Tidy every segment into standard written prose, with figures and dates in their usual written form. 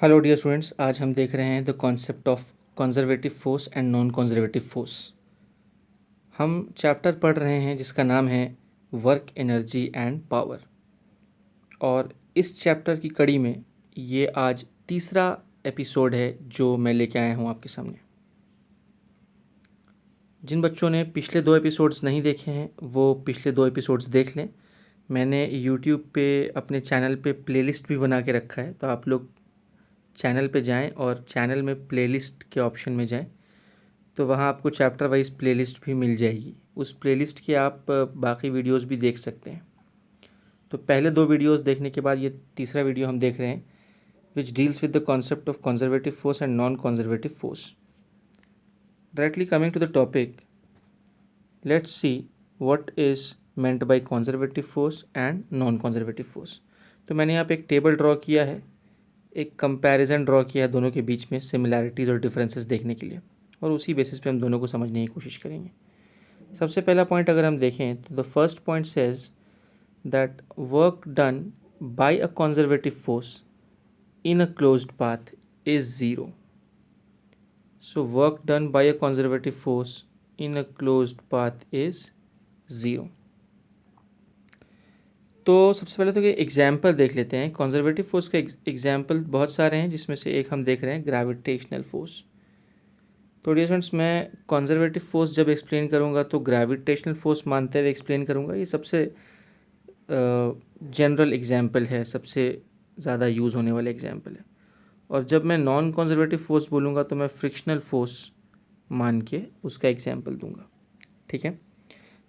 Hello dear students, आज हम देख रहे हैं the concept of conservative force and non conservative force. हम चैप्टर पढ़ रहे हैं जिसका नाम है वर्क, एनर्जी एंड पावर। और इस चैप्टर की कड़ी में ये आज तीसरा एपिसोड है जो मैं लेके आया हूँ आपके सामने। जिन बच्चों ने पिछले दो एपिसोड्स नहीं देखे हैं वो पिछले दो एपिसोड्स देख लें। मैंने यूट्यूब पे अपने चैनल पे प्लेलिस्ट भी बना के रखा है, तो आप लोग चैनल पे जाएं और चैनल में प्लेलिस्ट के ऑप्शन में जाएं, तो वहाँ आपको चैप्टर वाइज प्लेलिस्ट भी मिल जाएगी। उस प्लेलिस्ट के आप बाकी वीडियोस भी देख सकते हैं। तो पहले दो वीडियोस देखने के बाद ये तीसरा वीडियो हम देख रहे हैं which deals with the concept of conservative force and non conservative force. Directly coming to the topic, let's see what is meant by conservative force and non conservative force. तो मैंने यहाँ पे एक टेबल ड्रॉ किया है, एक comparison draw किया है दोनों के बीच में सिमिलैरिटीज़ और डिफरेंसेस देखने के लिए, और उसी बेसिस पे हम दोनों को समझने की कोशिश करेंगे। सबसे पहला पॉइंट अगर हम देखें तो the first point says that work done bye a conservative force in a closed path is zero. So work done bye a conservative force in a closed path is zero. तो सबसे पहले तो ये example देख लेते हैं। Conservative force के example बहुत सारे हैं, जिसमें से एक हम देख रहे हैं ग्रेविटेशनल फोर्स। तो डियर स्टूडेंट्स, मैं कंजर्वेटिव फोर्स जब एक्सप्लेन करूंगा तो ग्रेविटेशनल फोर्स मानते हुए एक्सप्लेन करूंगा। ये सबसे जनरल एग्जाम्पल है, सबसे ज़्यादा यूज़ होने वाला एग्जाम्पल है। और जब मैं नॉन कंजर्वेटिव फोर्स बोलूँगा तो मैं फ्रिक्शनल फोर्स मान के उसका एग्जाम्पल दूंगा। ठीक है,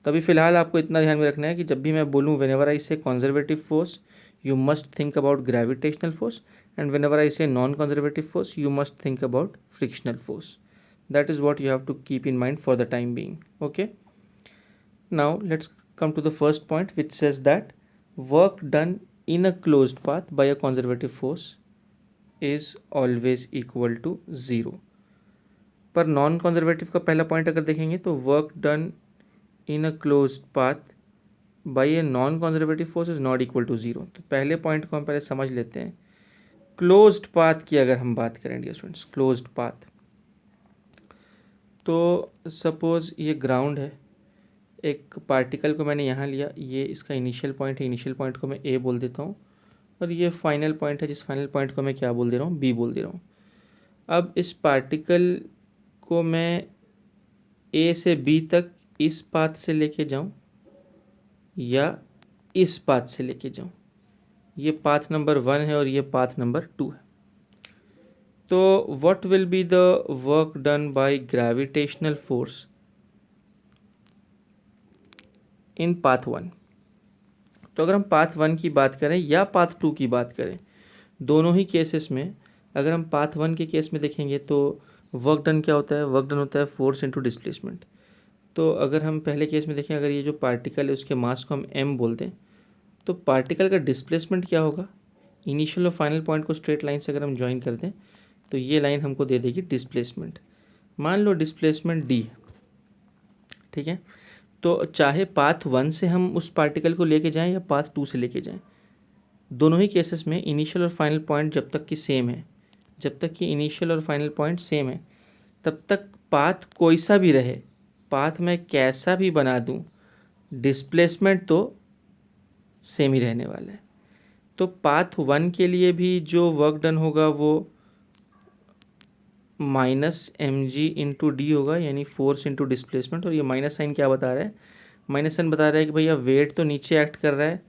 तभी फ़िलहाल आपको इतना ध्यान में रखना है कि जब भी मैं बोलूँ whenever I say conservative force you must think about gravitational force, and whenever I say non conservative force you must think about frictional force. That is what you have to keep in mind for the time being. Okay, now let's come to the first point, which says that work done in a closed path by a conservative force is always equal to zero. पर non conservative का पहला point अगर देखेंगे तो work done in a closed path by a non conservative force is not equal to zero. तो पहले point को हम पहले समझ लेते हैं। क्लोज्ड पाथ की अगर हम बात करें डियर स्टूडेंट्स, क्लोज्ड पाथ, तो सपोज़ ये ग्राउंड है, एक पार्टिकल को मैंने यहाँ लिया, ये इसका इनिशियल पॉइंट है, इनिशियल पॉइंट को मैं ए बोल देता हूँ, और ये फाइनल पॉइंट है, जिस फाइनल पॉइंट को मैं क्या बोल दे रहा हूँ, बी बोल दे रहा हूँ। अब इस पार्टिकल को मैं ए से बी तक इस पाथ से लेके जाऊँ या इस पाथ से लेके जाऊँ, ये पाथ नंबर 1 है और ये पाथ नंबर 2 है। तो what will be the work done by gravitational force in path 1। तो अगर हम पाथ 1 की बात करें या पाथ 2 की बात करें, दोनों ही केसेस में अगर हम पाथ 1 के केस में देखेंगे तो वर्क डन क्या होता है, वर्क डन होता है फोर्स इनटू डिस्प्लेसमेंट। तो अगर हम पहले केस में देखें, अगर ये जो पार्टिकल है उसके मास को हम m बोलते हैं, तो पार्टिकल का डिस्प्लेसमेंट क्या होगा, इनिशियल और फाइनल पॉइंट को स्ट्रेट लाइन से अगर हम ज्वाइन कर दें तो ये लाइन हमको दे देगी डिस्प्लेसमेंट। मान लो डिस्प्लेसमेंट d है, ठीक है। तो चाहे पाथ 1 से हम उस पार्टिकल को लेके जाएं या पाथ 2 से लेके जाएं, दोनों ही केसेस में इनिशियल और फाइनल पॉइंट जब तक कि सेम है, जब तक कि इनिशियल और फाइनल पॉइंट सेम है, तब तक पाथ कोई सा भी रहे, पाथ मैं कैसा भी बना दूं, डिस्प्लेसमेंट तो सेम ही रहने वाला है। तो पाथ 1 के लिए भी जो वर्क डन होगा वो minus m g into d होगा, यानी फोर्स इंटू डिस्प्लेसमेंट। और ये माइनस साइन क्या बता रहा है, माइनस साइन बता रहा है कि भैया वेट तो नीचे एक्ट कर रहा है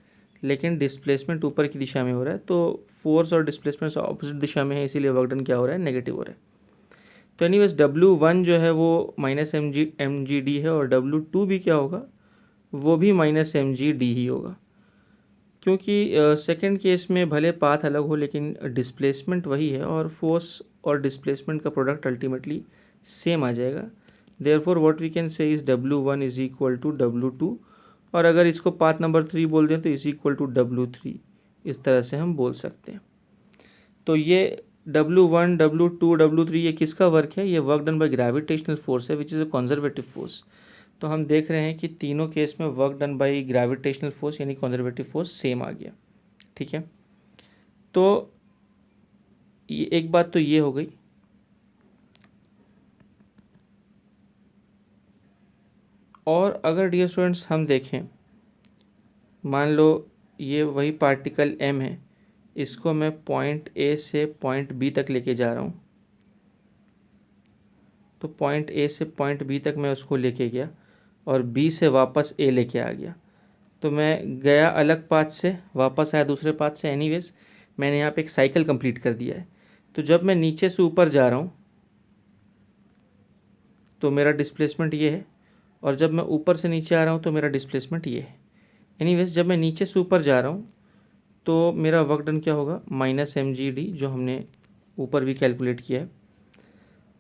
लेकिन डिस्प्लेसमेंट ऊपर की दिशा में हो रहा है, तो फोर्स और डिस्प्लेसमेंट ऑपोजिट दिशा में है, इसीलिए वर्क डन क्या हो रहा है, नेगेटिव हो रहा है। तो एनीवेज W1 जो है वो माइनस एम जी डी है, और W2 भी क्या होगा, वो भी माइनस एम जी डी ही होगा, क्योंकि सेकंड केस में भले पाथ अलग हो लेकिन डिस्प्लेसमेंट वही है और फोर्स और डिस्प्लेसमेंट का प्रोडक्ट अल्टीमेटली सेम आ जाएगा। Therefore what we can say is W1 is equal to W2, और अगर इसको पाथ नंबर 3 बोल दें तो इज इक्वल टू W3, इस तरह से हम बोल सकते हैं। तो ये W1, W2, W3 ये किसका वर्क है, ये work done by gravitational force है which is a conservative force. तो हम देख रहे हैं कि तीनों केस में work done by gravitational force यानी कंजर्वेटिव फोर्स सेम आ गया। ठीक है, तो ये एक बात तो ये हो गई। और अगर डियर स्टूडेंट्स हम देखें, मान लो ये वही पार्टिकल m है, इसको मैं पॉइंट A से पॉइंट B तक लेके जा रहा हूँ। तो पॉइंट A से पॉइंट B तक मैं उसको लेके गया और B से वापस A लेके आ गया। तो मैं गया अलग पाथ से, वापस आया दूसरे पाथ से। एनीवेज मैंने यहाँ पे एक साइकिल कंप्लीट कर दिया है। तो जब मैं नीचे से ऊपर जा रहा हूँ तो मेरा डिस्प्लेसमेंट ये है, और जब मैं ऊपर से नीचे आ रहा हूँ तो मेरा डिस्प्लेसमेंट ये है। एनीवेज जब मैं नीचे से ऊपर जा रहा हूँ तो मेरा वर्क डन क्या होगा, -mgd, जो हमने ऊपर भी कैलकुलेट किया है।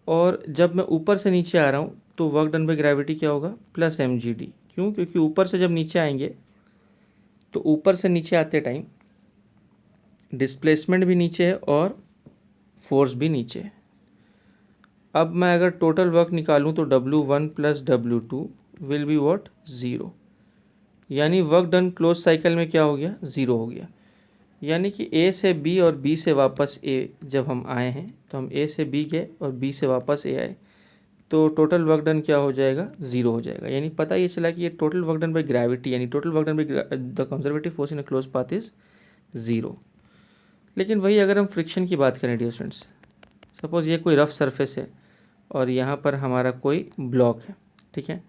और जब मैं ऊपर से नीचे आ रहा हूँ तो वर्क डन बाई ग्रेविटी क्या होगा, +mgd। क्यों? क्योंकि ऊपर से जब नीचे आएंगे तो ऊपर से नीचे आते टाइम डिस्प्लेसमेंट भी नीचे है और फोर्स भी नीचे है। अब मैं अगर टोटल वर्क निकालूं तो W1 + W2 will be what, 0। यानी वर्क डन क्लोज साइकिल में क्या हो गया, 0 हो गया। यानी कि A से B और B से वापस A जब हम आए हैं, तो हम A से B गए और B से वापस A आए, तो टोटल वर्क डन क्या हो जाएगा, 0 हो जाएगा। यानी पता ये चला कि ये total work done by gravity, यानी total work done by the conservative force in a close path is 0। लेकिन वही अगर हम फ्रिक्शन की बात करें डियर स्टूडेंट्स, सपोज़ ये कोई रफ सरफेस है और यहाँ पर हमारा कोई ब्लॉक है, ठीक है।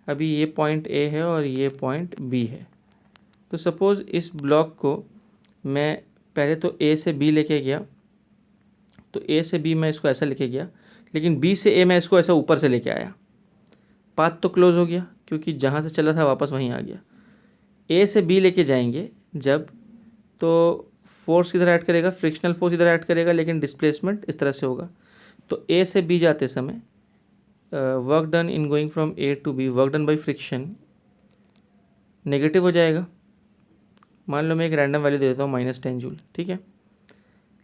अभी ये पॉइंट A है और ये पॉइंट B है। तो सपोज़ इस ब्लॉक को मैं पहले तो A से B लेके गया, तो A से B मैं इसको ऐसा लेके गया, लेकिन B से A मैं इसको ऐसा ऊपर से लेके आया। पाथ तो क्लोज हो गया क्योंकि जहाँ से चला था वापस वहीं आ गया। A से B लेके जाएंगे जब, तो फोर्स किधर ऐड करेगा, फ्रिक्शनल फोर्स इधर ऐड करेगा, लेकिन डिस्प्लेसमेंट इस तरह से होगा। तो A से B जाते समय work done in going from A to B, work done by friction negative हो जाएगा। मान लो मैं एक रैंडम वैल्यू दे देता हूँ -10 जूल, ठीक है।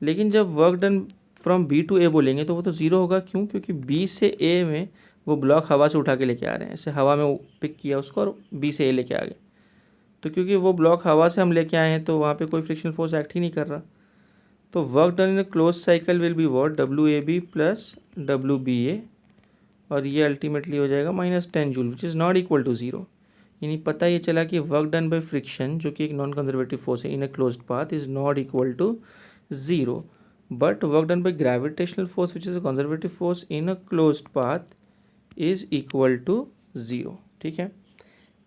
लेकिन जब work done from B to A बोलेंगे तो वो तो 0 होगा। क्यों? क्योंकि B से A में वो ब्लॉक हवा से उठा के लेके आ रहे हैं, ऐसे हवा में पिक किया उसको और B से A लेके आ गए। तो क्योंकि वो ब्लॉक हवा से हम लेके आए हैं तो वहाँ पे कोई फ्रिक्शनल फोर्स एक्ट ही नहीं कर रहा। तो work done in a close cycle will be what, WAB + WBA, और ये अल्टीमेटली हो जाएगा -10 joule, which is not equal to 0। यानी पता ये चला कि वर्क डन बाई फ्रिक्शन, जो कि एक नॉन कंजर्वेटिव फोर्स है in a closed path, is not equal to 0, but work done by gravitational force which is a conservative force in a closed path is equal to 0, ठीक है।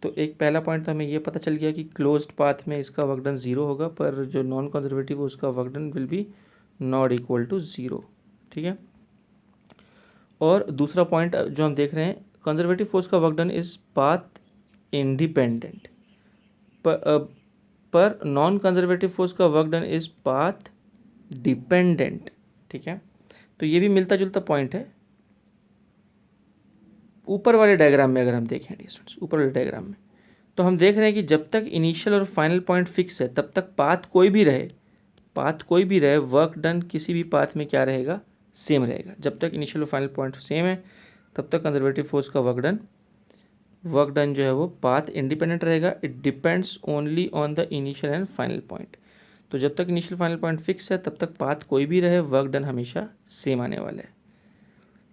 तो एक पहला point तो हमें ये पता चल गया कि क्लोज्ड पाथ में इसका वर्क डन 0 होगा, पर जो नॉन कंजर्वेटिव है उसका work done will be not equal to 0, ठीक है। और दूसरा पॉइंट जो हम देख रहे हैं, कंजर्वेटिव फोर्स का work done is path independent, पर नॉन कंजर्वेटिव फोर्स का work done is path dependent, ठीक है। तो ये भी मिलता जुलता पॉइंट है। ऊपर वाले डायग्राम में अगर हम देखें स्टूडेंट्स, ऊपर वाले डायग्राम में तो हम देख रहे हैं कि जब तक इनिशियल और फाइनल पॉइंट फिक्स है तब तक पाथ कोई भी रहे, वर्क डन किसी भी पाथ में क्या रहेगा, सेम रहेगा। जब तक इनिशियल और फाइनल पॉइंट सेम है तब तक कंजर्वेटिव फोर्स का वर्क डन जो है वो पाथ इंडिपेंडेंट रहेगा। It depends only on the initial and final point. तो जब तक इनिशियल फाइनल पॉइंट फिक्स है तब तक पाथ कोई भी रहे, वर्क डन हमेशा सेम आने वाला है।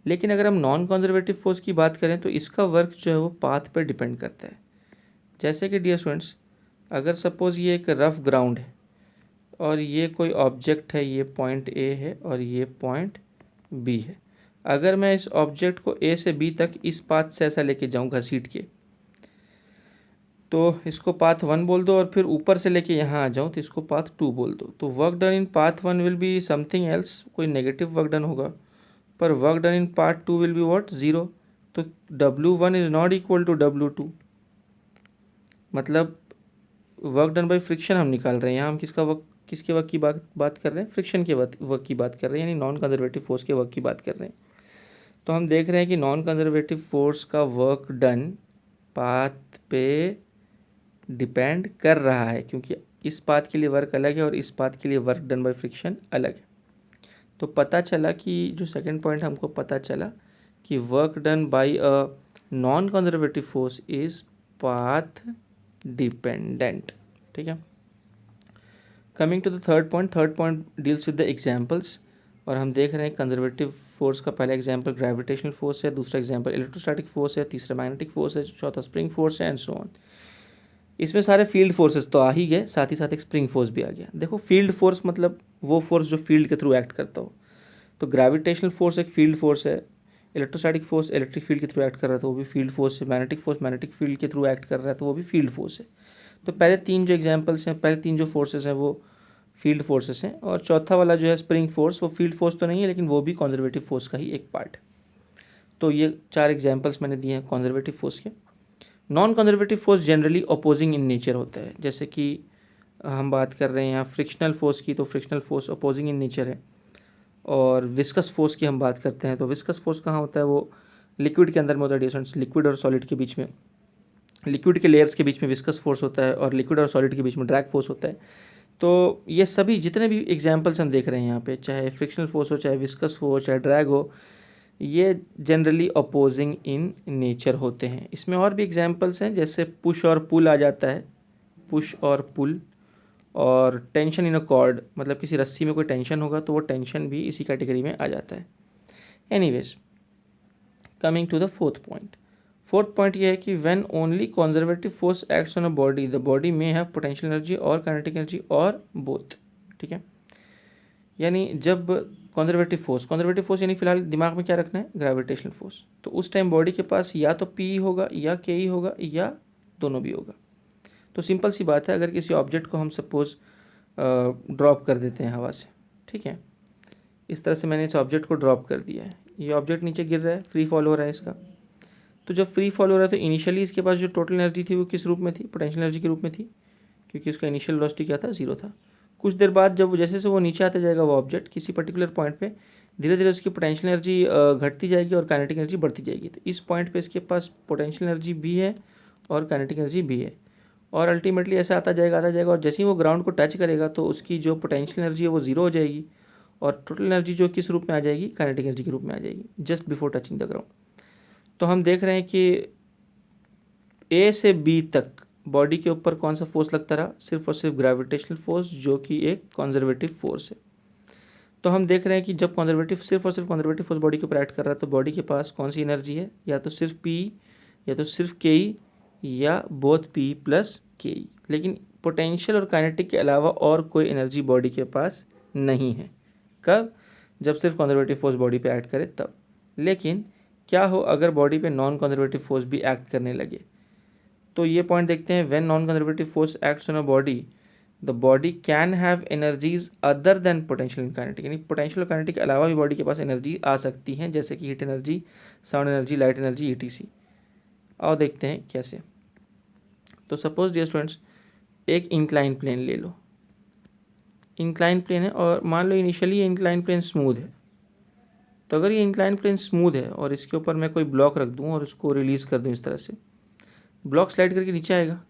लेकिन अगर हम नॉन कंजर्वेटिव फोर्स की बात करें तो इसका वर्क जो है वो पाथ पर डिपेंड करता है। जैसे कि डियर स्टूडेंट्स, अगर सपोज़ ये एक रफ ग्राउंड है और ये कोई ऑब्जेक्ट है, ये पॉइंट A है और ये पॉइंट B है। अगर मैं इस ऑब्जेक्ट को A से B तक इस पाथ से ऐसा लेके जाऊँ घसीट के, तो इसको पाथ 1 बोल दो, और फिर ऊपर से लेके यहाँ आ जाऊँ तो इसको पाथ 2 बोल दो। तो work done in path 1 will be something else, कोई नेगेटिव वर्क डन होगा, पर work done in part 2 will be what, 0। तो W1 is not equal to W2, मतलब वर्क डन बाई फ्रिक्शन हम निकाल रहे हैं। यहाँ हम किसके वर्क की बात कर रहे हैं, फ्रिक्शन के वर्क की बात कर रहे हैं, यानी नॉन कंजर्वेटिव फोर्स के वर्क की बात कर रहे हैं। तो हम देख रहे हैं कि नॉन कंजर्वेटिव फोर्स का वर्क डन पाथ पे डिपेंड कर रहा है, क्योंकि इस पाथ के लिए वर्क अलग है और इस पाथ के लिए वर्क डन बाई फ्रिक्शन अलग है। तो पता चला कि जो सेकंड पॉइंट हमको पता चला कि work done by a non conservative force is path dependent, ठीक है। Coming to the third point deals with the examples. और हम देख रहे हैं कंजर्वेटिव फोर्स का पहला एग्जांपल ग्रेविटेशनल फोर्स है, दूसरा एग्जांपल इलेक्ट्रोस्टैटिक फोर्स है, तीसरा मैग्नेटिक फोर्स है, चौथा स्प्रिंग फोर्स है एंड सो ऑन। इसमें सारे फील्ड फोर्सेस तो आ ही गए, साथ ही साथ एक स्प्रिंग फोर्स भी आ गया। देखो फील्ड फोर्स मतलब वो फोर्स जो फील्ड के थ्रू एक्ट करता हो, तो ग्रेविटेशनल फोर्स एक फील्ड फोर्स है, इलेक्ट्रोस्टैटिक फोर्स इलेक्ट्रिक फील्ड के थ्रू एक्ट कर रहा है तो वो भी फील्ड फोर्स है, मैग्नेटिक फोर्स मैग्नेटिक फील्ड के थ्रू एक्ट कर रहा है तो वो भी फील्ड फोर्स है। तो पहले तीन जो एग्जाम्पल्स हैं, पहले तीन जो फोर्सेस हैं वो फील्ड फोर्सेस हैं, और चौथा वाला जो है स्प्रिंग फोर्स, वो फील्ड फोर्स तो नहीं है लेकिन वो भी कंजर्वेटिव फोर्स का ही एक पार्ट है। तो ये चार एग्जाम्पल्स मैंने दिए हैं कंजर्वेटिव फोर्स के। Non conservative force generally opposing in nature होता है, जैसे कि हम बात कर रहे हैं यहाँ फ्रिक्शनल फोर्स की, तो frictional force opposing in nature है। और विस्कस फोर्स की हम बात करते हैं तो विस्कस फोर्स कहाँ होता है, वो लिक्विड के अंदर में होता है, डिस्टेंस लिक्विड और सॉलिड के बीच में, लिक्विड के लेयर्स के बीच में विस्कस फोर्स होता है और लिक्विड और सॉलिड के बीच में ड्रैग फोर्स होता है। तो ये सभी जितने भी एग्जाम्पल्स हम देख रहे हैं यहाँ पे, चाहे फ्रिक्शनल फोर्स हो, चाहे विस्कस हो, चाहे ड्रैग हो, ये जनरली अपोजिंग इन नेचर होते हैं। इसमें और भी एग्जाम्पल्स हैं, जैसे पुश और पुल आ जाता है, पुश और पुल, और टेंशन इन अ कॉर्ड, मतलब किसी रस्सी में कोई टेंशन होगा तो वो टेंशन भी इसी कैटेगरी में आ जाता है। Anyways, coming to the fourth point. Fourth point ये है कि when only conservative force acts on a body, the body में have potential energy or kinetic energy or both. ठीक है, यानी जब कंजर्वेटिव फोर्स यानी फिलहाल दिमाग में क्या रखना है, ग्रेविटेशनल फोर्स, तो उस टाइम बॉडी के पास या तो पी होगा या के होगा या दोनों भी होगा। तो सिंपल सी बात है, अगर किसी ऑब्जेक्ट को हम सपोज ड्रॉप कर देते हैं हवा से, ठीक है, इस तरह से मैंने इस ऑब्जेक्ट को ड्रॉप कर दिया है, ये ऑब्जेक्ट नीचे गिर रहा है, फ्री फॉल हो रहा है इसका। तो जब फ्री फॉल हो रहा है तो इनिशियली इसके पास जो टोटल एनर्जी थी वो किस रूप में थी, पोटेंशियल एनर्जी के रूप में थी, क्योंकि उसका इनिशियल वेलोसिटी क्या था, 0 था। कुछ देर बाद जब जैसे से वो नीचे आता जाएगा वो ऑब्जेक्ट, किसी पर्टिकुलर पॉइंट पे धीरे धीरे उसकी पोटेंशियल एनर्जी घटती जाएगी और काइनेटिक एनर्जी बढ़ती जाएगी। तो इस पॉइंट पे इसके पास पोटेंशियल एनर्जी भी है और काइनेटिक एनर्जी भी है, और अल्टीमेटली ऐसा आता जाएगा और जैसे ही वो ग्राउंड को टच करेगा तो उसकी जो पोटेंशियल एनर्जी है वो 0 हो जाएगी, और टोटल एनर्जी जो किस रूप में आ जाएगी, काइनेटिक एनर्जी के रूप में आ जाएगी just before touching the ground. तो हम देख रहे हैं कि ए से बी तक बॉडी के ऊपर कौन सा फोर्स लगता रहा, सिर्फ और सिर्फ ग्रेविटेशनल फोर्स, जो कि एक कंजर्वेटिव फोर्स है। तो हम देख रहे हैं कि जब कंजर्वेटिव सिर्फ और सिर्फ कंजर्वेटिव फोर्स बॉडी के ऊपर एक्ट कर रहा है तो बॉडी के पास कौन सी एनर्जी है, या तो सिर्फ पी, या तो सिर्फ के, या बोथ पी प्लस के। लेकिन पोटेंशियल और काइनेटिक के अलावा और कोई एनर्जी बॉडी के पास नहीं है। कब, जब सिर्फ कंजर्वेटिव फोर्स बॉडी पे एक्ट करे तब। लेकिन क्या हो अगर बॉडी पे नॉन कंजर्वेटिव फोर्स भी एक्ट करने लगे, तो ये पॉइंट देखते हैं। When non conservative force acts on a body, the body can have energies other than potential and kinetic, यानी पोटेंशियल और काइनेटिक के अलावा भी बॉडी के पास एनर्जी आ सकती हैं, जैसे कि heat energy, sound energy, light energy, etc. और देखते हैं कैसे। तो सपोज डियर स्टूडेंट्स, एक इंक्लाइन प्लेन ले लो, इंक्लाइन प्लेन है और मान लो इनिशियली ये इंक्लाइन प्लेन स्मूथ है। तो अगर ये इंक्लाइन प्लेन स्मूथ है और इसके ऊपर मैं कोई ब्लॉक रख दूँ और उसको रिलीज़ कर दूँ इस तरह से, ब्लॉक स्लाइड करके नीचे आएगा।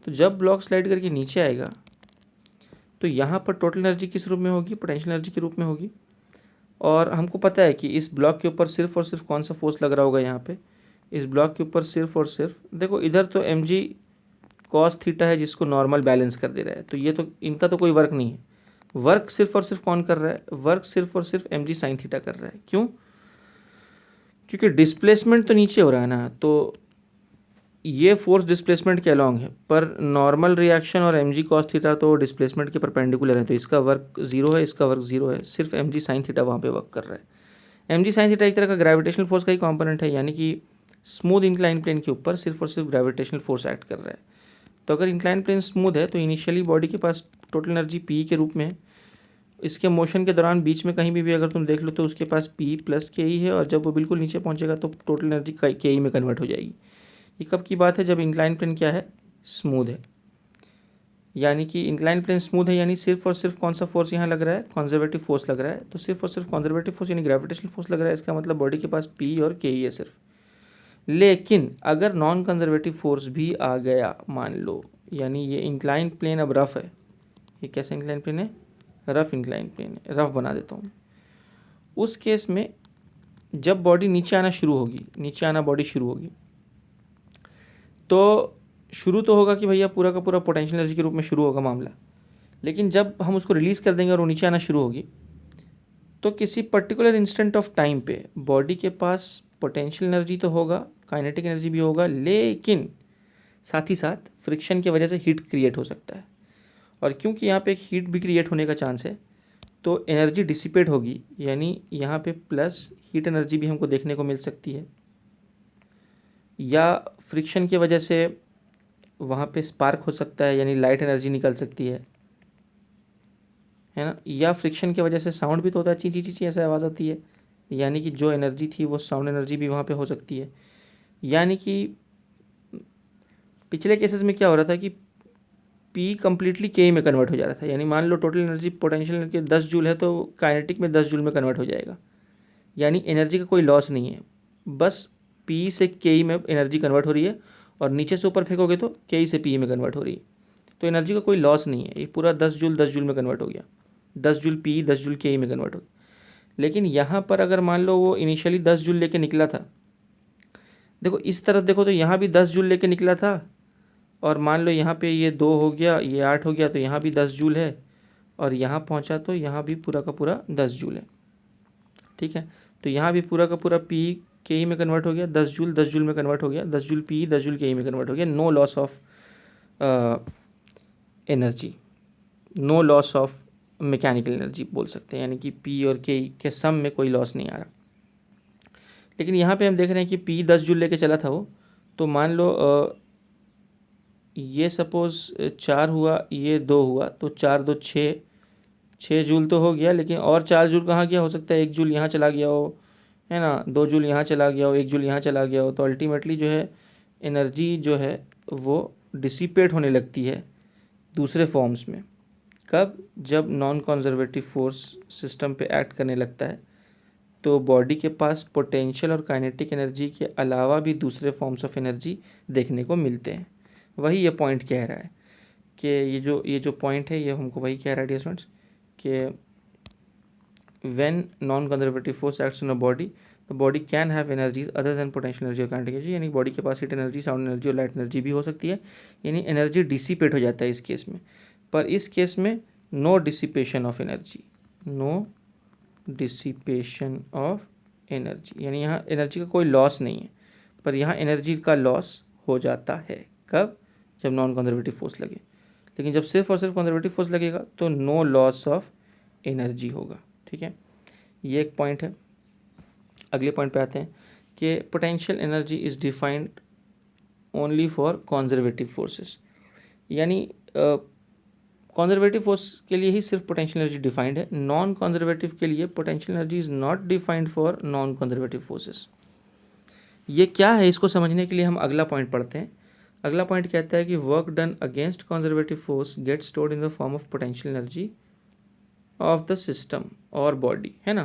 तो जब ब्लॉक स्लाइड करके नीचे आएगा तो यहाँ पर टोटल एनर्जी किस रूप में होगी, पोटेंशियल एनर्जी के रूप में होगी। और हमको पता है कि इस ब्लॉक के ऊपर सिर्फ और सिर्फ कौन सा फोर्स लग रहा होगा, यहाँ पे इस ब्लॉक के ऊपर सिर्फ और सिर्फ, देखो इधर तो एम जी कॉस थीटा है जिसको नॉर्मल बैलेंस कर दे रहा है, तो ये तो इनका तो कोई वर्क नहीं है। वर्क सिर्फ और सिर्फ कौन कर रहा है, वर्क सिर्फ और सिर्फ एम जी साइन थीटा कर रहा है। क्यों, क्योंकि डिस्प्लेसमेंट तो नीचे हो रहा है ना, तो ये फोर्स डिस्प्लेसमेंट के अलॉन्ग है, पर नॉर्मल रिएक्शन और एम जी कॉस थीटा तो डिस्प्लेसमेंट के परपेंडिकुलर है, तो इसका वर्क 0 है, इसका वर्क 0 है, सिर्फ एम जी साइन थीटा वहाँ पे वर्क कर रहा है। एम जी साइन थीटा एक तरह का ग्रेविटेशनल फोर्स का ही कॉम्पोनेंट है, यानी कि स्मूथ इंक्लाइन प्लेन के ऊपर सिर्फ और सिर्फ ग्रेविटेशनल फोर्स एक्ट कर रहा है। तो अगर इंक्लाइन प्लेन स्मूथ है तो इनिशियली बॉडी के पास टोटल एनर्जी पी के रूप में है। इसके मोशन के दौरान बीच में कहीं भी अगर तुम देख लो तो उसके पास पी प्लस के ही है, और जब वो बिल्कुल नीचे पहुँचेगा तो टोटल एनर्जी के ई में कन्वर्ट हो जाएगी। ये कब की बात है, जब इंक्लाइन प्लेन क्या है, स्मूथ है। यानी कि इंक्लाइन प्लेन स्मूथ है, यानी सिर्फ और सिर्फ कौन सा फोर्स यहाँ लग रहा है, कंजर्वेटिव फोर्स लग रहा है। तो सिर्फ और सिर्फ कंजर्वेटिव फोर्स यानी ग्रेविटेशनल फोर्स लग रहा है, इसका मतलब बॉडी के पास पी और के ही है सिर्फ। लेकिन अगर नॉन कंजर्वेटिव फोर्स भी आ गया मान लो, यानी ये इंक्लाइन प्लेन अब रफ है, ये कैसा इंक्लाइन प्लेन है, रफ इंक्लाइन प्लेन है, रफ बना देता हूँ। उस केस में जब बॉडी नीचे आना शुरू होगी, नीचे आना बॉडी शुरू होगी, तो शुरू तो होगा कि भैया पूरा का पूरा पोटेंशियल एनर्जी के रूप में शुरू होगा मामला। लेकिन जब हम उसको रिलीज़ कर देंगे और वो नीचे आना शुरू होगी, तो किसी पर्टिकुलर इंस्टेंट ऑफ टाइम पे बॉडी के पास पोटेंशियल एनर्जी तो होगा, काइनेटिक एनर्जी भी होगा, लेकिन साथ ही साथ फ्रिक्शन की वजह से हीट क्रिएट हो सकता है। और क्योंकि यहाँ पे एक हीट भी क्रिएट होने का चांस है, तो एनर्जी डिसिपेट होगी, यानी यहाँ पे प्लस हीट एनर्जी भी हमको देखने को मिल सकती है, या फ्रिक्शन की वजह से वहाँ पे स्पार्क हो सकता है, यानी लाइट एनर्जी निकल सकती है ना। या फ्रिक्शन की वजह से साउंड भी तो होता है, ची ची ची ची ऐसा आवाज़ आती है, यानी कि जो एनर्जी थी वो साउंड एनर्जी भी वहाँ पे हो सकती है। यानी कि पिछले केसेस में क्या हो रहा था कि पी कम्प्लीटली के में कन्वर्ट हो जा रहा था, यानी मान लो total energy potential energy 10 joule है तो काइनेटिक में 10 जूल में कन्वर्ट हो जाएगा, यानी एनर्जी का कोई लॉस नहीं है, बस पी से के में एनर्जी कन्वर्ट हो रही है, और नीचे से ऊपर फेंकोगे तो के से पी में कन्वर्ट हो रही है, तो एनर्जी का कोई लॉस नहीं है, ये पूरा 10 जूल में कन्वर्ट हो गया, 10 जूल पी 10 जूल के में कन्वर्ट हो गया। लेकिन यहाँ पर अगर मान लो वो इनिशियली 10 जूल लेके निकला था, देखो इस तरफ देखो तो यहाँ भी 10 जूल लेके निकला था, और मान लो यहाँ पे ये 2 हो गया, ये 8 हो गया, तो यहाँ भी 10 जूल है, और यहाँ पहुँचा तो यहाँ भी पूरा का पूरा 10 जूल है, ठीक है। तो यहाँ भी पूरा का पूरा पी के ई में कन्वर्ट हो गया, 10 जूल में कन्वर्ट हो गया, 10 जूल पी 10 जूल के ई में कन्वर्ट हो गया, no loss of energy, no loss of mechanical energy बोल सकते हैं, यानी कि पी और के सम में कोई लॉस नहीं आ रहा। लेकिन यहाँ पे हम देख रहे हैं कि पी 10 जूल लेके चला था वो, तो मान लो ये सपोज़ 4 हुआ, ये 2 हुआ, तो 4 2 6 जूल तो हो गया, लेकिन और 4 जूल कहाँ गया, हो सकता है 1 जूल यहाँ चला गया हो, है ना, 2 जूल यहाँ चला गया हो, 1 जूल यहाँ चला गया हो, तो अल्टीमेटली जो है एनर्जी जो है वो डिसिपेट होने लगती है दूसरे फॉर्म्स में। कब? जब नॉन कंजर्वेटिव फोर्स सिस्टम पे एक्ट करने लगता है, तो बॉडी के पास पोटेंशियल और काइनेटिक एनर्जी के अलावा भी दूसरे फॉर्म्स ऑफ एनर्जी देखने को मिलते हैं। वही ये पॉइंट कह रहा है कि ये जो पॉइंट है ये हमको वही कह रहा है डियर स्टूडेंट्स कि when non-conservative force acts on a body, the body can have energies other than potential energy और kinetic energy, यानी बॉडी के पास हीट एनर्जी, साउंड एनर्जी और लाइट एनर्जी भी हो सकती है, यानी एनर्जी डिसिपेट हो जाता है इस केस में। पर इस केस में no dissipation of energy, no dissipation of energy, यानी यहाँ एनर्जी का कोई लॉस नहीं है, पर यहाँ एनर्जी का लॉस हो जाता है। कब? जब नॉन कंजर्वेटिव फोर्स लगे। लेकिन जब सिर्फ और सिर्फ कंजर्वेटिव फोर्स लगेगा तो नो लॉस ऑफ एनर्जी होगा, ठीक है। ये एक पॉइंट है। अगले पॉइंट पे आते हैं कि potential energy is defined only for conservative forces, यानी कंजर्वेटिव फोर्स के लिए ही सिर्फ पोटेंशियल एनर्जी डिफाइंड है, नॉन कंजर्वेटिव के लिए potential energy is not defined for non conservative forces. ये क्या है, इसको समझने के लिए हम अगला पॉइंट पढ़ते हैं। अगला पॉइंट कहता है कि work done against conservative force gate stored in the form of potential energy of the system और बॉडी, है ना।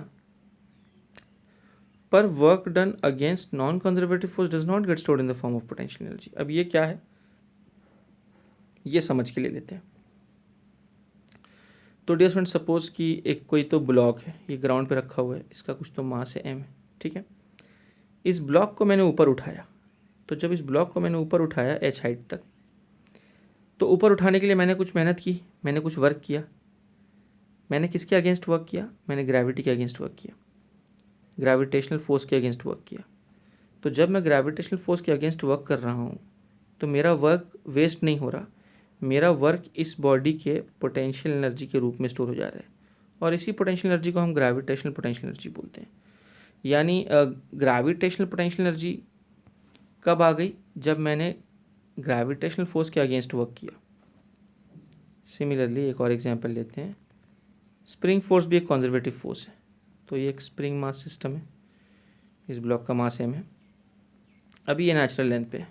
पर work done against non conservative force does not get stored in the form of potential energy. अब ये क्या है, ये समझ के ले लेते हैं। तो डियर फ्रेंड्स, सपोज कि एक कोई तो ब्लॉक है, ये ग्राउंड पे रखा हुआ है, इसका कुछ तो मास है m है, ठीक है। इस ब्लॉक को मैंने ऊपर उठाया, तो जब इस ब्लॉक को मैंने ऊपर उठाया h हाइट तक, तो ऊपर उठाने के लिए मैंने कुछ मेहनत की, मैंने कुछ वर्क किया। मैंने किसके अगेंस्ट वर्क किया? मैंने ग्रेविटी के अगेंस्ट वर्क किया, ग्रेविटेशनल फोर्स के अगेंस्ट वर्क किया। तो जब मैं ग्रेविटेशनल फोर्स के अगेंस्ट वर्क कर रहा हूँ तो मेरा वर्क वेस्ट नहीं हो रहा, मेरा वर्क इस बॉडी के पोटेंशियल एनर्जी के रूप में स्टोर हो जा रहा है, और इसी पोटेंशियल एनर्जी को हम ग्रेविटेशनल पोटेंशियल एनर्जी बोलते हैं। यानी ग्रेविटेशनल पोटेंशियल एनर्जी कब आ गई? जब मैंने ग्रेविटेशनल फोर्स के अगेंस्ट वर्क किया। सिमिलरली एक और एग्जांपल लेते हैं। स्प्रिंग फोर्स भी एक कंजर्वेटिव फोर्स है, तो ये एक स्प्रिंग मास सिस्टम है, इस ब्लॉक का मास m है। अभी ये नेचुरल लेंथ पे है।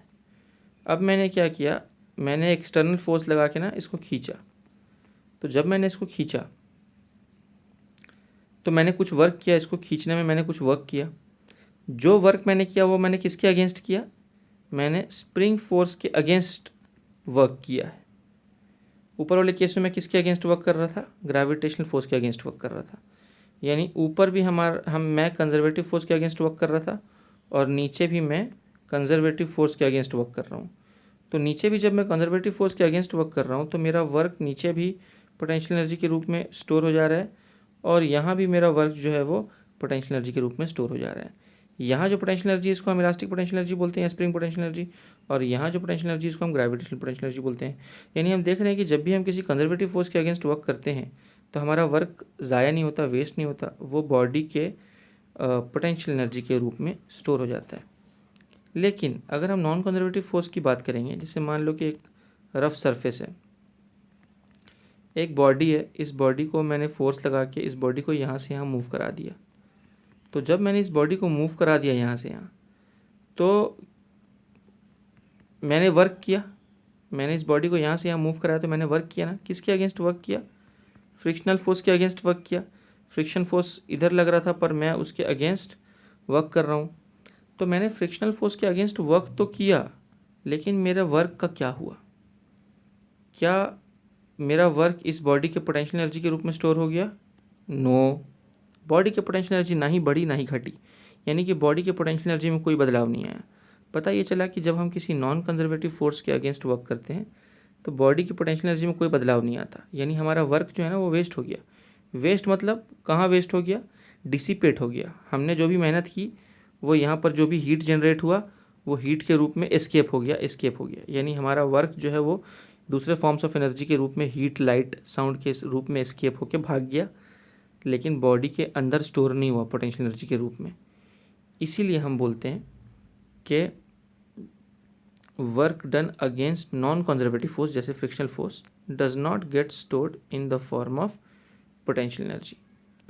अब मैंने क्या किया, मैंने एक्सटर्नल फोर्स लगा के ना इसको खींचा। तो जब मैंने इसको खींचा तो मैंने कुछ वर्क किया, इसको खींचने में मैंने कुछ वर्क किया। जो वर्क मैंने किया वो मैंने किसके अगेंस्ट किया? मैंने स्प्रिंग फोर्स के अगेंस्ट वर्क किया है। ऊपर वाले केस में मैं किसके अगेंस्ट वर्क कर रहा था? ग्रेविटेशनल फोर्स के अगेंस्ट वर्क कर रहा था। यानी ऊपर भी मैं कंजर्वेटिव फोर्स के अगेंस्ट वर्क कर रहा था, और नीचे भी मैं कंजर्वेटिव फोर्स के अगेंस्ट वर्क कर रहा हूँ। तो नीचे भी जब मैं कंजर्वेटिव फोर्स के अगेंस्ट वर्क कर रहा हूँ तो मेरा वर्क नीचे भी पोटेंशियल एनर्जी के रूप में स्टोर हो जा रहा है, और यहाँ भी मेरा वर्क जो है वो पोटेंशियल एनर्जी के रूप में स्टोर हो जा रहा है। यहाँ जो पोटेंशियल एनर्जी इसको हम इलास्टिक पोटेंशियल एनर्जी बोलते हैं, स्प्रिंग पोटेंशियल एनर्जी, और यहाँ जो पोटेंशियल एनर्जी इसको हम ग्रेविटेशनल पोटेंशियल एनर्जी बोलते हैं। यानी हम देख रहे हैं कि जब भी हम किसी कंजर्वेटिव फोर्स के अगेंस्ट वर्क करते हैं तो हमारा वर्क ज़ाया नहीं होता, वेस्ट नहीं होता, वो बॉडी के पोटेंशियल एनर्जी के रूप में स्टोर हो जाता है। लेकिन अगर हम नॉन कंजर्वेटिव फोर्स की बात करेंगे, जैसे मान लो कि एक रफ सरफेस है, एक बॉडी है, इस बॉडी को मैंने फोर्स लगा के इस बॉडी को यहाँ से यहाँ मूव करा दिया। तो जब मैंने इस बॉडी को मूव करा दिया यहाँ से यहाँ, तो मैंने वर्क किया, मैंने इस बॉडी को यहाँ से यहाँ मूव कराया, तो मैंने वर्क किया ना। किसके अगेंस्ट वर्क किया? फ्रिक्शनल फोर्स के अगेंस्ट वर्क किया। फ्रिक्शन फोर्स इधर लग रहा था पर मैं उसके अगेंस्ट वर्क कर रहा हूँ। तो मैंने फ्रिक्शनल फोर्स के अगेंस्ट वर्क तो किया, लेकिन मेरा वर्क का क्या हुआ? क्या मेरा वर्क इस बॉडी के पोटेंशियल एनर्जी के रूप में स्टोर हो गया? नो, बॉडी के पोटेंशियल एनर्जी ना ही बढ़ी ना ही घटी, यानी कि बॉडी के पोटेंशियल एनर्जी में कोई बदलाव नहीं आया। पता ये चला कि जब हम किसी नॉन कंजर्वेटिव फोर्स के अगेंस्ट वर्क करते हैं तो बॉडी की पोटेंशियल एनर्जी में कोई बदलाव नहीं आता, यानी हमारा वर्क जो है ना वो वेस्ट हो गया। वेस्ट मतलब कहाँ वेस्ट हो गया? डिसिपेट हो गया। हमने जो भी मेहनत की वो यहाँ पर जो भी हीट जनरेट हुआ वो हीट के रूप में एस्केप हो गया, यानी हमारा वर्क जो है वो दूसरे फॉर्म्स ऑफ एनर्जी के रूप में हीट, लाइट, साउंड के रूप में एस्केप होकर भाग गया, लेकिन बॉडी के अंदर स्टोर नहीं हुआ पोटेंशियल एनर्जी के रूप में। इसीलिए हम बोलते हैं कि work done against non conservative force जैसे frictional force does not get stored in the form of potential energy,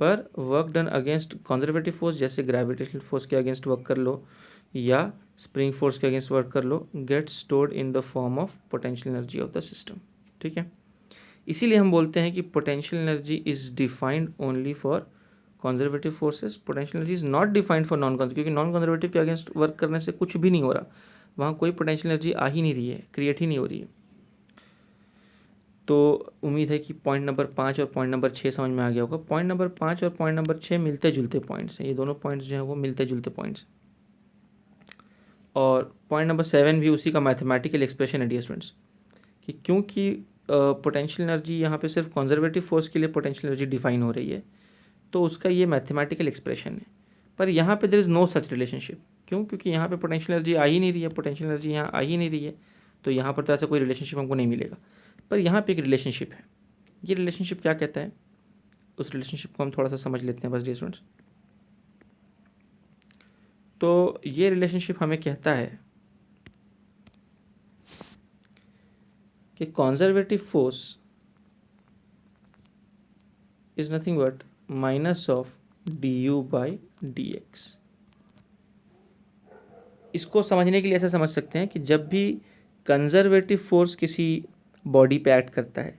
पर work done against conservative force जैसे ग्रेविटेशनल फोर्स के अगेंस्ट वर्क कर लो या स्प्रिंग फोर्स के अगेंस्ट वर्क कर लो, get stored in the form of potential energy of the system. ठीक है, इसीलिए हम बोलते हैं कि potential energy is defined only for conservative forces, potential energy is not defined for non conservative, क्योंकि नॉन कंजर्वेटिव के अगेंस्ट वर्क करने से कुछ भी नहीं हो रहा, वहाँ कोई पोटेंशियल एनर्जी आ ही नहीं रही है, क्रिएट ही नहीं हो रही है। तो उम्मीद है कि पॉइंट नंबर 5 और पॉइंट नंबर 6 समझ में आ गया होगा। पॉइंट नंबर 5 और पॉइंट नंबर 6 मिलते जुलते पॉइंट्स हैं, ये दोनों पॉइंट्स जो हैं वो मिलते जुलते पॉइंट्स। और पॉइंट नंबर 7 भी उसी का मैथमेटिकल एक्सप्रेशन है डियर स्टूडेंट्स, कि क्योंकि पोटेंशियल एनर्जी यहाँ पे सिर्फ कंजर्वेटिव फोर्स के लिए पोटेंशियल एनर्जी डिफाइन हो रही है, तो उसका ये मैथमेटिकल एक्सप्रेशन है। पर यहाँ पे there is no such relationship. क्यों? क्योंकि यहाँ पे पोटेंशियल एनर्जी आ ही नहीं रही है, पोटेंशियल एनर्जी यहाँ आ ही नहीं रही है, तो यहाँ पर तो ऐसा कोई रिलेशनशिप हमको नहीं मिलेगा। पर यहाँ पे एक रिलेशनशिप है। ये रिलेशनशिप क्या कहता है, उस रिलेशनशिप को हम थोड़ा सा समझ लेते हैं बस डियर स्टूडेंट्स। तो ये रिलेशनशिप हमें कहता है कि conservative force is nothing but minus of du by dx। इसको समझने के लिए ऐसा समझ सकते हैं कि जब भी कंजर्वेटिव फोर्स किसी बॉडी पे एक्ट करता है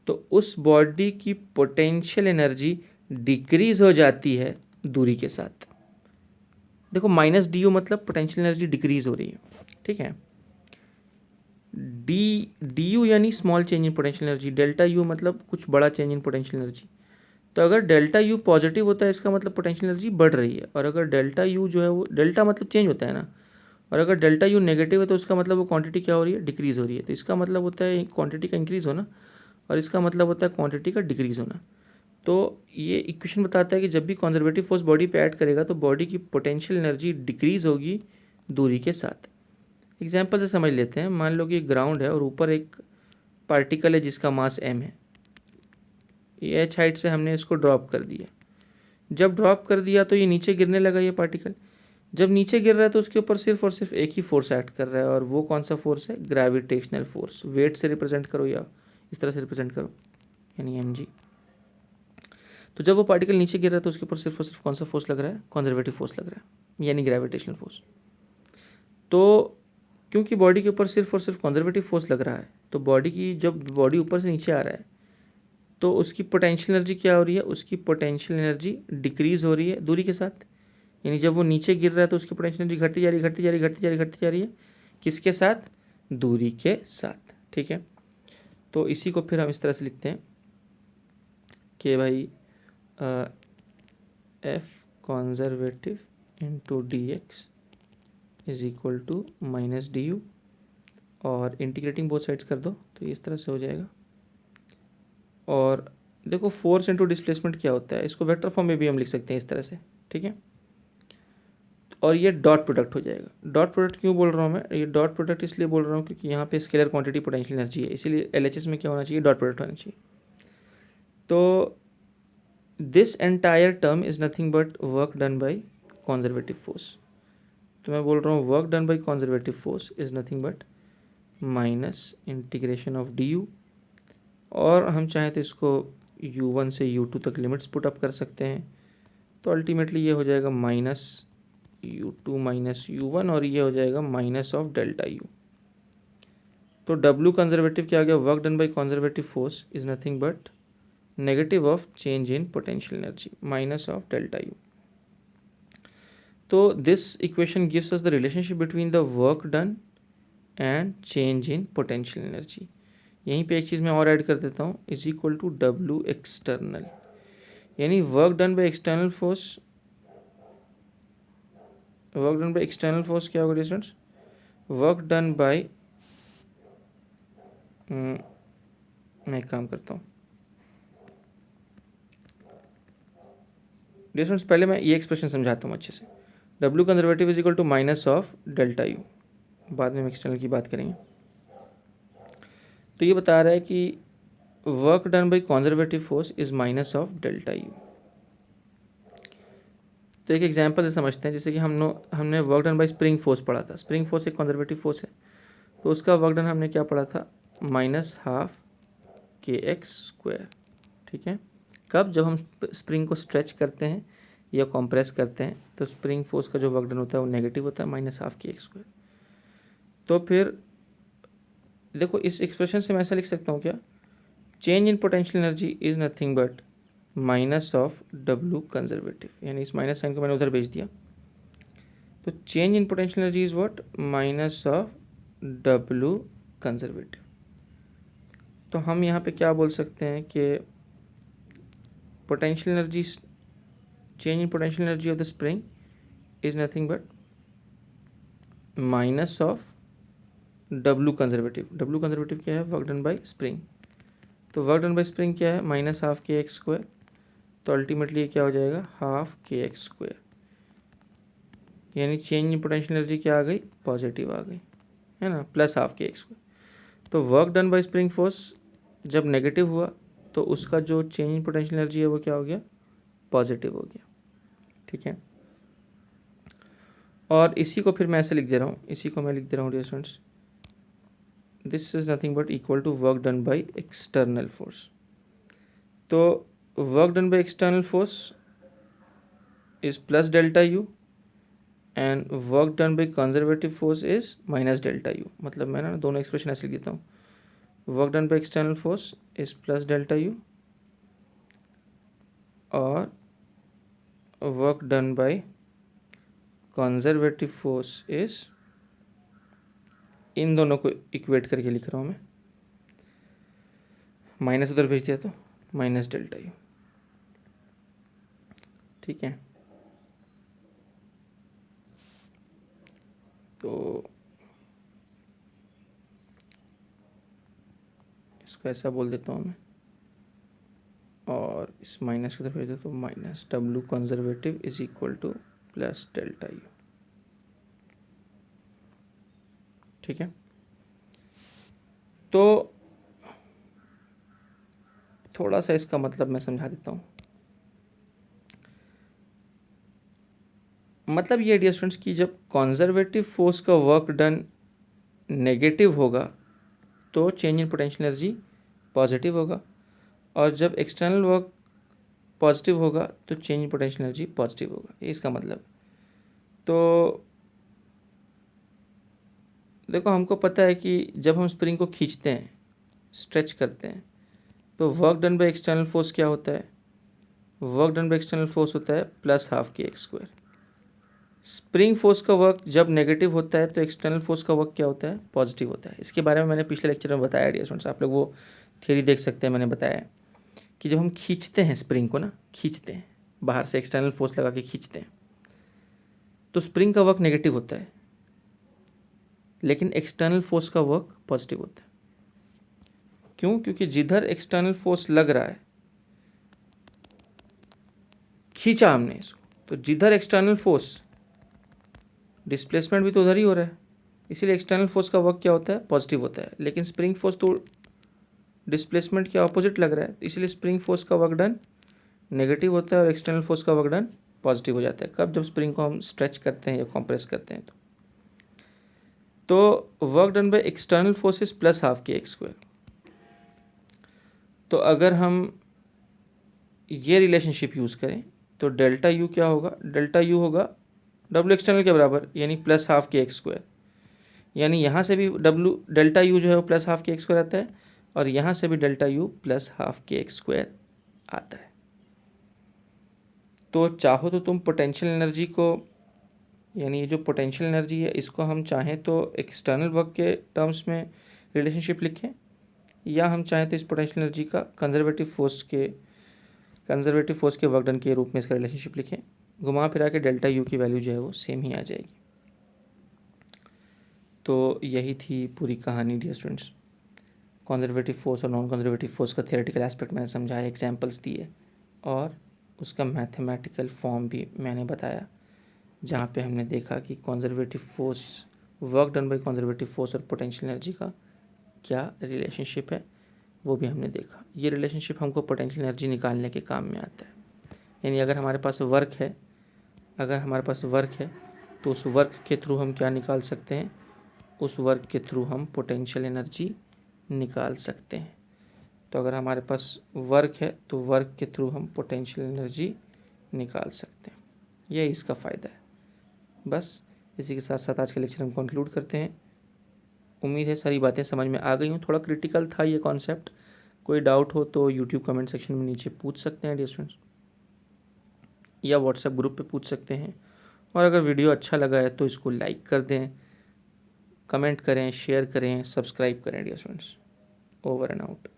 तो उस बॉडी की पोटेंशियल एनर्जी डिक्रीज हो जाती है दूरी के साथ। देखो माइनस डी मतलब पोटेंशियल एनर्जी डिक्रीज हो रही है, ठीक है। डी यू यानी small change in potential energy, delta U मतलब कुछ बड़ा चेंज इन पोटेंशियल एनर्जी। तो अगर डेल्टा यू पॉजिटिव होता है इसका मतलब पोटेंशियल एनर्जी बढ़ रही है, और अगर डेल्टा यू जो है वो डेल्टा मतलब चेंज होता है ना, और अगर डेल्टा यू नेगेटिव है तो उसका मतलब वो क्वांटिटी क्या हो रही है, डिक्रीज हो रही है। तो इसका मतलब होता है क्वांटिटी का इंक्रीज होना, और इसका मतलब होता है क्वांटिटी का डिक्रीज होना। तो ये इक्वेशन बताता है कि जब भी कंजर्वेटिव फोर्स बॉडी पे ऐड करेगा तो बॉडी की पोटेंशियल एनर्जी डिक्रीज होगी दूरी के साथ। एग्जाम्पल से समझ लेते हैं, मान लो कि ग्राउंड है और ऊपर एक पार्टिकल है जिसका मास m है, ये h हाइट से हमने इसको ड्रॉप कर दिया। जब ड्रॉप कर दिया तो ये नीचे गिरने लगा ये पार्टिकल। जब नीचे गिर रहा है तो उसके ऊपर सिर्फ और सिर्फ एक ही फोर्स एक्ट कर रहा है, और वो कौन सा फोर्स है, ग्रेविटेशनल फोर्स। वेट से रिप्रेजेंट करो या इस तरह से रिप्रेजेंट करो, यानी mg। तो जब वो पार्टिकल नीचे गिर रहा है तो उसके ऊपर सिर्फ और सिर्फ कौन सा फोर्स लग रहा है, कंजर्वेटिव फोर्स लग रहा है, यानी ग्रेविटेशनल फोर्स। तो क्योंकि बॉडी के ऊपर सिर्फ और सिर्फ कंजर्वेटिव फोर्स लग रहा है, तो बॉडी की जब बॉडी ऊपर से नीचे आ रहा है तो उसकी पोटेंशियल एनर्जी क्या हो रही है, उसकी पोटेंशियल एनर्जी डिक्रीज हो रही है दूरी के साथ। यानी जब वो नीचे गिर रहा है तो उसकी पोटेंशियल एनर्जी घटती जा रही है, किसके साथ, दूरी के साथ, ठीक है। तो इसी को फिर हम इस तरह से लिखते हैं कि भाई F conservative into d x is equal to minus d U, और इंटीग्रेटिंग बोथ साइड्स कर दो तो इस तरह से हो जाएगा। और देखो फोर्स इंटू डिस्प्लेसमेंट क्या होता है, इसको वेक्टर फॉर्म में भी हम लिख सकते हैं इस तरह से, ठीक है। और ये डॉट प्रोडक्ट हो जाएगा। डॉट प्रोडक्ट क्यों बोल रहा हूँ मैं, ये डॉट प्रोडक्ट इसलिए बोल रहा हूँ क्योंकि यहाँ पे स्केलर क्वांटिटी पोटेंशियल एनर्जी है, इसीलिए एलएचएस में क्या होना चाहिए, डॉट प्रोडक्ट होना चाहिए। तो this entire term is nothing but work done by conservative force. तो मैं बोल रहा हूँ work done by conservative force is nothing but minus integration of D U, और हम चाहें तो इसको u1 से u2 तक लिमिट्स पुट अप कर सकते हैं। तो अल्टीमेटली ये हो जाएगा माइनस u2 माइनस u1, और ये हो जाएगा माइनस ऑफ डेल्टा u। तो w कंजर्वेटिव क्या आ गया, work done by conservative force is nothing but negative of change in potential energy minus of delta u। तो this equation gives us the relationship between the work done and change in potential energy. यहीं पे एक चीज़ मैं और add कर देता हूँ, is equal to W external, यानी work done by external force, work done by external force क्या होगा स्टूडेंट्स, वर्क डन बाय, मैं एक काम करता हूँ स्टूडेंट्स, पहले मैं ये एक्सप्रेशन समझाता हूँ अच्छे से। W conservative is equal to minus of delta U, बाद में हम एक्सटर्नल की बात करेंगे। तो ये बता रहा है कि work done by conservative force is minus of delta you. तो एक एग्जांपल से समझते हैं, जैसे कि हमने work done bye spring force पढ़ा था। स्प्रिंग फोर्स एक कंजर्वेटिव फोर्स है, तो उसका वर्क डन हमने क्या पढ़ा था, माइनस हाफ के एक्स स्क्वायर, ठीक है। कब, जब हम स्प्रिंग को स्ट्रेच करते हैं या कॉम्प्रेस करते हैं तो स्प्रिंग फोर्स का जो वर्क डन होता है वो नेगेटिव होता है, माइनस हाफ के एक्स स्क्वायर। तो फिर देखो इस एक्सप्रेशन से मैं ऐसा लिख सकता हूँ क्या, change in potential energy is nothing but minus of W conservative, यानी इस माइनस साइन को मैंने उधर भेज दिया। तो change in potential energy is what, minus of W conservative. तो हम यहाँ पे क्या बोल सकते हैं कि potential energy, change in potential energy of the spring is nothing but minus of W conservative. W conservative क्या है, वर्क डन बाय स्प्रिंग। तो वर्क डन बाय स्प्रिंग क्या है, माइनस हाफ के एक्स स्क्वायर। तो अल्टीमेटली ये क्या हो जाएगा, हाफ के एक्स स्क्वायर, यानी चेंज इन पोटेंशियल एनर्जी क्या आ गई, पॉजिटिव आ गई, है ना, प्लस हाफ के एक्स स्क्वायर। तो work done bye spring force जब नेगेटिव हुआ तो उसका जो चेंज इन पोटेंशियल एनर्जी है वो क्या हो गया, पॉजिटिव हो गया, ठीक है। और इसी को फिर मैं ऐसे लिख दे रहा हूँ, इसी को मैं लिख दे रहा हूँ dear students, this is nothing but equal to work done by external force. तो work done by external force is plus delta U and work done by conservative force is minus delta U. मतलब मैं ना दोनों expression ऐसे लिख देता हूँ, work done by external force is plus delta U और work done by conservative force is, इन दोनों को इक्वेट करके लिख रहा हूँ मैं, माइनस उधर भेज दिया तो माइनस डेल्टा यू, ठीक है। तो इसको ऐसा बोल देता हूँ मैं, और इस माइनस को उधर भेज देता तो minus W conservative is equal two plus delta you, ठीक है। तो थोड़ा सा इसका मतलब मैं समझा देता हूँ। मतलब ये डियर स्टूडेंट्स कि जब कंजर्वेटिव फोर्स का वर्क डन नेगेटिव होगा तो change in potential energy positive होगा, और जब एक्सटर्नल वर्क पॉजिटिव होगा तो change in potential energy positive होगा, ये इसका मतलब। तो देखो हमको पता है कि जब हम स्प्रिंग को खींचते हैं, स्ट्रेच करते हैं, तो work done by external force क्या होता है, work done by external force होता है प्लस हाफ के एक्स स्क्वायर। स्प्रिंग फोर्स का वर्क जब नेगेटिव होता है तो एक्सटर्नल फोर्स का वर्क क्या होता है, पॉजिटिव होता है। इसके बारे में मैंने पिछले लेक्चर में बताया डियर स्टूडेंट्स, आप लोग वो थ्योरी देख सकते हैं। मैंने बताया कि जब हम खींचते हैं स्प्रिंग को ना, खींचते हैं बाहर से एक्सटर्नल फोर्स लगा के खींचते हैं, तो स्प्रिंग का वर्क नेगेटिव होता है लेकिन एक्सटर्नल फोर्स का वर्क पॉजिटिव होता है। क्यों, क्योंकि जिधर एक्सटर्नल फोर्स लग रहा है खींचा हमने इसको, तो जिधर एक्सटर्नल फोर्स, डिस्प्लेसमेंट भी तो उधर ही हो रहा है, इसीलिए एक्सटर्नल फोर्स का वर्क क्या होता है, पॉजिटिव होता है। लेकिन स्प्रिंग फोर्स तो डिस्प्लेसमेंट के ऑपोजिट लग रहा है, इसलिए स्प्रिंग फोर्स का वर्क डन नेगेटिव होता है और एक्सटर्नल फोर्स का वर्क डन पॉजिटिव हो जाता है। कब? जब स्प्रिंग को हम स्ट्रेच करते हैं या कॉम्प्रेस करते हैं। तो work done by external force is plus half के एक्स स्क्वायर। तो अगर हम ये रिलेशनशिप यूज़ करें तो डेल्टा यू क्या होगा, डेल्टा यू होगा डब्ल्यू एक्सटर्नल के बराबर, यानी प्लस हाफ के एक्स स्क्वायर। यानी यहाँ से भी डेल्टा यू जो है वो प्लस हाफ के एक्स स्क्वायर आता है और यहाँ से भी डेल्टा यू प्लस हाफ के एक्स स्क्वायर आता है। तो चाहो तो तुम पोटेंशियल एनर्जी को, यानी ये जो पोटेंशियल एनर्जी है इसको हम चाहें तो एक्सटर्नल वर्क के टर्म्स में रिलेशनशिप लिखें, या हम चाहें तो इस पोटेंशियल एनर्जी का कंजर्वेटिव फोर्स के वर्क डन के रूप में इसका रिलेशनशिप लिखें। घुमा फिरा के डेल्टा यू की वैल्यू जो है वो सेम ही आ जाएगी। तो यही थी पूरी कहानी डियर स्टूडेंट्स। कंजर्वेटिव फोर्स और नॉन कंजर्वेटिव फोर्स का थियोरेटिकल एस्पेक्ट मैंने समझाया, एग्जांपल्स दिए और उसका मैथमेटिकल फॉर्म भी मैंने बताया, जहाँ पे हमने देखा कि conservative force, work done by conservative force और पोटेंशियल एनर्जी का क्या रिलेशनशिप है वो भी हमने देखा। ये रिलेशनशिप हमको पोटेंशियल एनर्जी निकालने के काम में आता है। यानी अगर हमारे पास वर्क है तो उस वर्क के थ्रू हम क्या निकाल सकते हैं, उस वर्क के थ्रू हम पोटेंशियल एनर्जी निकाल सकते हैं। तो अगर हमारे पास वर्क है तो वर्क के थ्रू हम पोटेंशियल एनर्जी निकाल सकते हैं। यही इसका फ़ायदा है। बस इसी के साथ साथ आज के लेक्चर हम कंक्लूड करते हैं। उम्मीद है सारी बातें समझ में आ गई हूँ। थोड़ा क्रिटिकल था ये कॉन्सेप्ट, कोई डाउट हो तो यूट्यूब कमेंट सेक्शन में नीचे पूछ सकते हैं डियर स्टूडेंट्स, या व्हाट्सएप ग्रुप पे पूछ सकते हैं। और अगर वीडियो अच्छा लगा है तो इसको लाइक कर दें, कमेंट करें, शेयर करें, सब्सक्राइब करें dear students. Over and out.